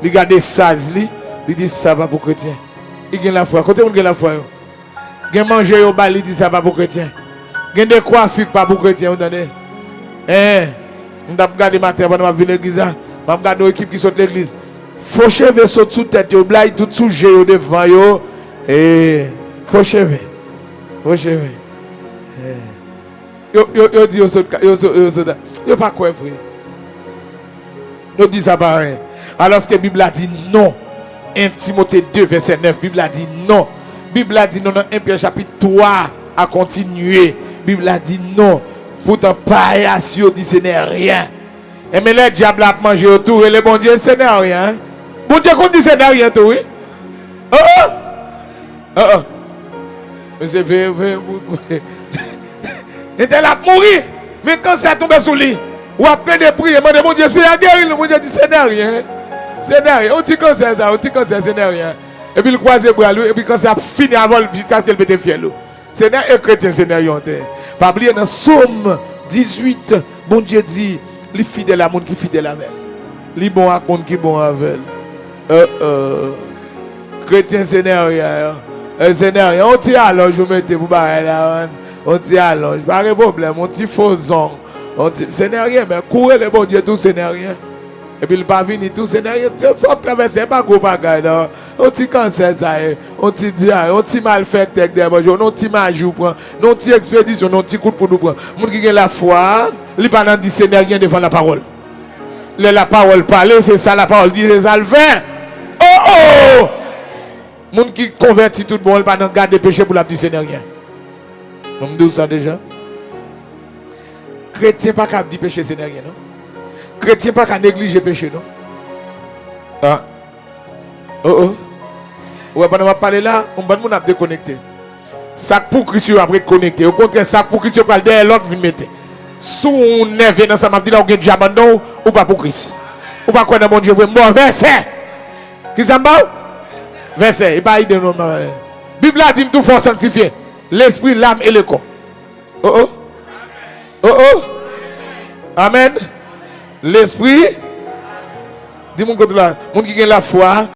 Il garde saz li, il dit ça va pour chrétien. Il gagne la foi. Côté on gagne la foi. Il manger au bal, il dit ça va pour chrétien. Il gagne des coiffures pas pour chrétien, vous entendez? On a regardé matin pendant ma vie l'église, on a regardé l'équipe qui saute l'église. Faut cheveux saute sous tête, yo blague tout sujet au devant yo. Faut cheveux. Faut cheveux. Yo dit yo pas quoi frère. Yo dit ça pareil. Alors que la Bible a dit non. 1 Timothée 2 verset 9, la Bible a dit non. La Bible a dit non dans 1 Pierre chapitre 3 à continuer. La Bible a dit non. Pourtant pas si yo dit ce n'est rien. Et mais le diable a mangé autour et le bon Dieu ce n'est rien. Bon Dieu qu'on dit ce n'est rien tout oui. Monsieur il était là pour mourir. Mais quand ça tombe sous lui, ou a plein de prières, mon Dieu, c'est la guerre, mon Dieu dit ce n'est rien. Ce n'est rien. On dit comme ça, ce n'est rien. Et puis il croise les bras, et puis quand ça finit avant jusqu'à ce qu'elle pète fier. Ce n'est un chrétien, ce n'est rien. Pas oublier dans Somme 18, bon Dieu dit, les fidèles à monde qui fidèle avec elle. Les bons à monde qui bon avec elle. Chrétien, ce n'est rien. Ce n'est rien. On tire alors, je mets pour barrer là. On tire alors, pas de problème. On tire faux ans. Ce n'est rien, mais courir le bon Dieu, tout ce n'est rien. Et puis il pas venir tout, ce n'est rien. Ça traverse pas gros bagaille là. On tire cancer ça, on tire diarrhée, on tire mal fait avec des bonjours, on tire majou prend, on tire expédition, on tire coup pour nous prendre. Moun qui a la foi, il pas dans dit ce n'est rien devant la parole. La parole parle, c'est ça la parole dit, c'est ça le fait. Oh! Moun qui convertit tout le monde, pas dans garder péché pour la dire ce n'est rien. On me dit ça déjà. Chrétien pas qu'à dire péché, ce n'est rien, non? Chrétien pas qu'à négliger péché, non? Ah. Ouais, pendant que je parle là, on va nous déconnecter. Ça pour Christ après connecter. Au contraire, ça pour Christ parle derrière l'autre vient mettre. Si on est venu dans ça, m'a dit là, on gagne abandon ou pas pour Christ. Ou pas quoi dans mon Dieu, bon verset. Qui ça me verset, et pas idée non. Bible a dit tout fort sanctifié. L'esprit, l'âme et le corps. Amen. L'esprit. Dis-moi que là, mon qui a la foi,